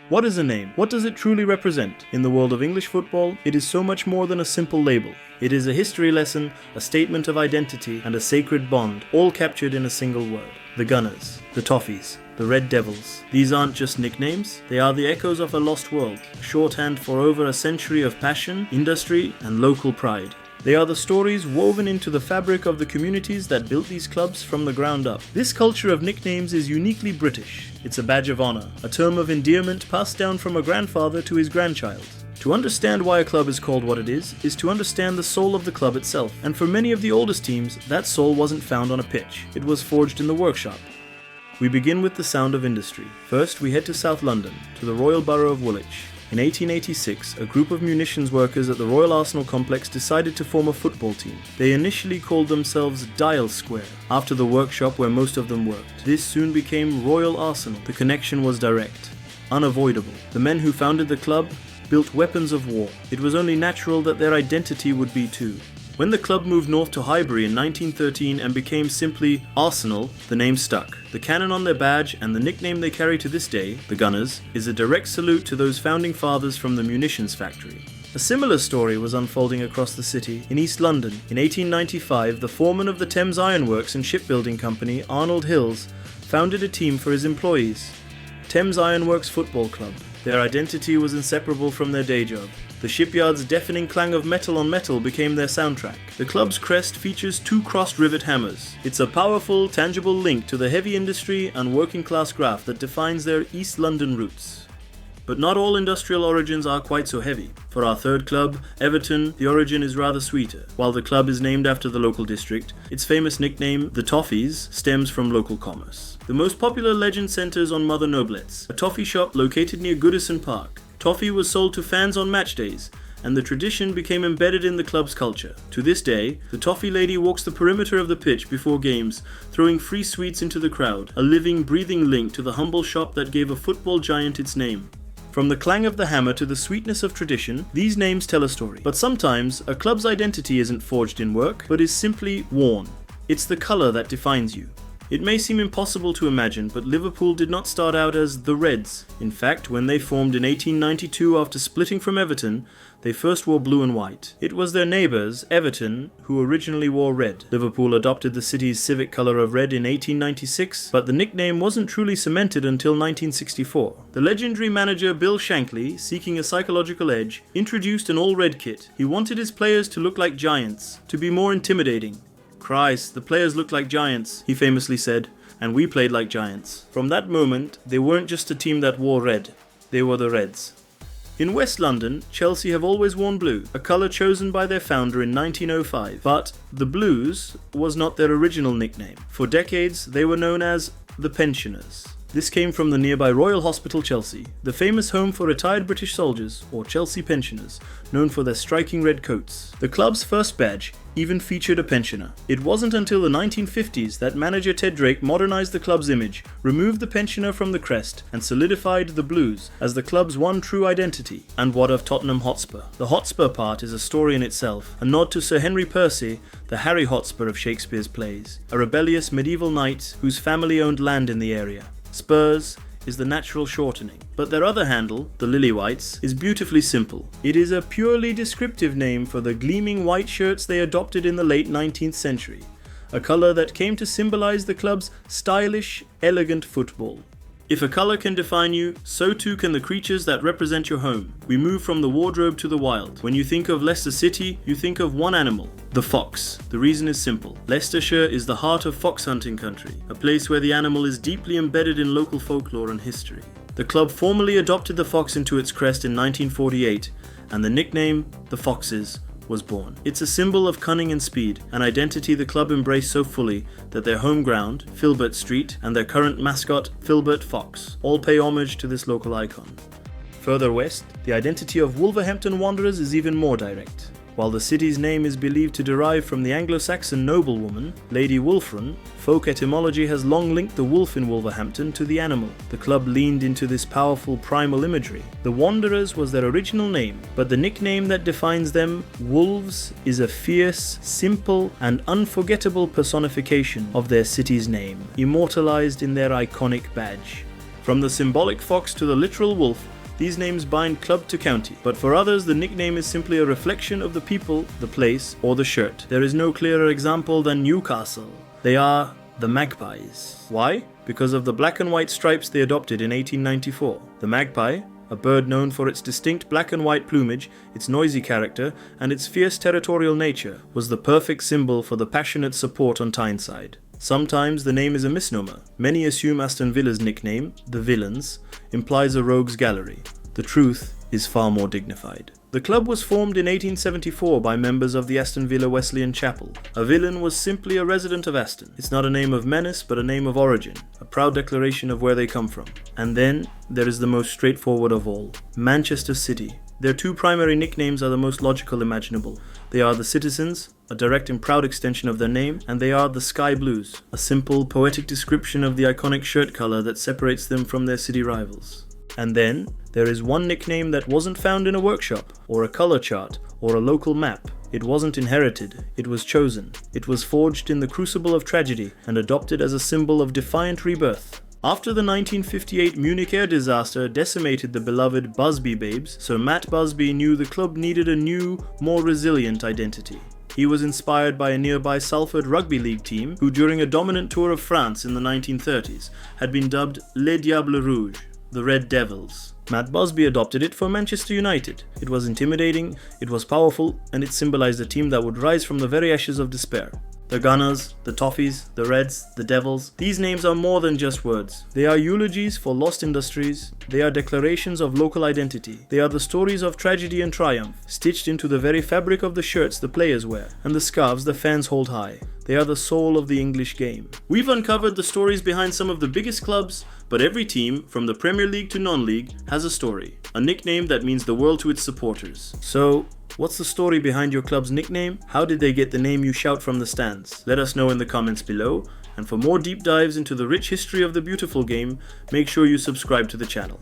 What is a name? What does it truly represent? In the world of English football, it is so much more than a simple label. It is a history lesson, a statement of identity, and a sacred bond, all captured in a single word. The Gunners, the Toffees, the Red Devils. These aren't just nicknames, they are the echoes of a lost world, shorthand for over a century of passion, industry, and local pride. They are the stories woven into the fabric of the communities that built these clubs from the ground up. This culture of nicknames is uniquely British. It's a badge of honour, a term of endearment passed down from a grandfather to his grandchild. To understand why a club is called what it is to understand the soul of the club itself. And for many of the oldest teams, that soul wasn't found on a pitch. It was forged in the workshop. We begin with the sound of industry. First, we head to South London, to the Royal Borough of Woolwich. In 1886, a group of munitions workers at the Royal Arsenal complex decided to form a football team. They initially called themselves Dial Square, after the workshop where most of them worked. This soon became Royal Arsenal. The connection was direct, unavoidable. The men who founded the club built weapons of war. It was only natural that their identity would be too. When the club moved north to Highbury in 1913 and became simply Arsenal, the name stuck. The cannon on their badge and the nickname they carry to this day, the Gunners, is a direct salute to those founding fathers from the munitions factory. A similar story was unfolding across the city. In East London, in 1895, the foreman of the Thames Ironworks and Shipbuilding Company, Arnold Hills, founded a team for his employees, Thames Ironworks Football Club. Their identity was inseparable from their day job. The shipyard's deafening clang of metal on metal became their soundtrack. The club's crest features two crossed rivet hammers. It's a powerful, tangible link to the heavy industry and working class graft that defines their East London roots. But not all industrial origins are quite so heavy. For our third club, Everton, the origin is rather sweeter. While the club is named after the local district, its famous nickname, the Toffees, stems from local commerce. The most popular legend centres on Mother Noblettes, a toffee shop located near Goodison Park. Toffee was sold to fans on match days, and the tradition became embedded in the club's culture. To this day, the Toffee lady walks the perimeter of the pitch before games, throwing free sweets into the crowd, a living, breathing link to the humble shop that gave a football giant its name. From the clang of the hammer to the sweetness of tradition, these names tell a story. But sometimes, a club's identity isn't forged in work, but is simply worn. It's the colour that defines you. It may seem impossible to imagine, but Liverpool did not start out as the Reds. In fact, when they formed in 1892 after splitting from Everton, they first wore blue and white. It was their neighbours, Everton, who originally wore red. Liverpool adopted the city's civic colour of red in 1896, but the nickname wasn't truly cemented until 1964. The legendary manager Bill Shankly, seeking a psychological edge, introduced an all-red kit. He wanted his players to look like giants, to be more intimidating. "Christ, the players look like giants," he famously said, "and we played like giants." From that moment, they weren't just a team that wore red, they were the Reds. In West London, Chelsea have always worn blue, a colour chosen by their founder in 1905. But the Blues was not their original nickname. For decades, they were known as the Pensioners. This came from the nearby Royal Hospital, Chelsea, the famous home for retired British soldiers, or Chelsea pensioners, known for their striking red coats. The club's first badge even featured a pensioner. It wasn't until the 1950s that manager Ted Drake modernised the club's image, removed the pensioner from the crest, and solidified the Blues as the club's one true identity. And what of Tottenham Hotspur? The Hotspur part is a story in itself, a nod to Sir Henry Percy, the Harry Hotspur of Shakespeare's plays, a rebellious medieval knight whose family owned land in the area. Spurs is the natural shortening. But their other handle, the Lilywhites, is beautifully simple. It is a purely descriptive name for the gleaming white shirts they adopted in the late 19th century, a colour that came to symbolise the club's stylish, elegant football. If a colour can define you, so too can the creatures that represent your home. We move from the wardrobe to the wild. When you think of Leicester City, you think of one animal, the fox. The reason is simple. Leicestershire is the heart of fox hunting country, a place where the animal is deeply embedded in local folklore and history. The club formally adopted the fox into its crest in 1948, and the nickname, the Foxes, was born. It's a symbol of cunning and speed, an identity the club embraced so fully that their home ground, Filbert Street, and their current mascot, Filbert Fox, all pay homage to this local icon. Further west, the identity of Wolverhampton Wanderers is even more direct. While the city's name is believed to derive from the Anglo-Saxon noblewoman, Lady Wulfrun, folk etymology has long linked the wolf in Wolverhampton to the animal. The club leaned into this powerful primal imagery. The Wanderers was their original name, but the nickname that defines them, Wolves, is a fierce, simple, and unforgettable personification of their city's name, immortalized in their iconic badge. From the symbolic fox to the literal wolf, these names bind club to county, but for others the nickname is simply a reflection of the people, the place, or the shirt. There is no clearer example than Newcastle. They are the Magpies. Why? Because of the black and white stripes they adopted in 1894. The magpie, a bird known for its distinct black and white plumage, its noisy character, and its fierce territorial nature, was the perfect symbol for the passionate support on Tyneside. Sometimes the name is a misnomer. Many assume Aston Villa's nickname, the Villans, implies a rogues gallery. The truth is far more dignified. The club was formed in 1874 by members of the Aston Villa Wesleyan Chapel. A Villan was simply a resident of Aston. It's not a name of menace, but a name of origin, a proud declaration of where they come from. And then there is the most straightforward of all, Manchester City. Their two primary nicknames are the most logical imaginable. They are the Citizens, a direct and proud extension of their name, and they are the Sky Blues, a simple, poetic description of the iconic shirt color that separates them from their city rivals. And then there is one nickname that wasn't found in a workshop, or a color chart, or a local map. It wasn't inherited, it was chosen. It was forged in the crucible of tragedy and adopted as a symbol of defiant rebirth. After the 1958 Munich air disaster decimated the beloved Busby Babes, Sir Matt Busby knew the club needed a new, more resilient identity. He was inspired by a nearby Salford Rugby League team who, during a dominant tour of France in the 1930s, had been dubbed Les Diables Rouges, the Red Devils. Matt Busby adopted it for Manchester United. It was intimidating, it was powerful, and it symbolized a team that would rise from the very ashes of despair. The Gunners, the Toffees, the Reds, the Devils, these names are more than just words. They are eulogies for lost industries, they are declarations of local identity, they are the stories of tragedy and triumph, stitched into the very fabric of the shirts the players wear, and the scarves the fans hold high. They are the soul of the English game. We've uncovered the stories behind some of the biggest clubs, but every team, from the Premier League to non-league, has a story. A nickname that means the world to its supporters. So, what's the story behind your club's nickname? How did they get the name you shout from the stands? Let us know in the comments below, and for more deep dives into the rich history of the beautiful game, make sure you subscribe to the channel.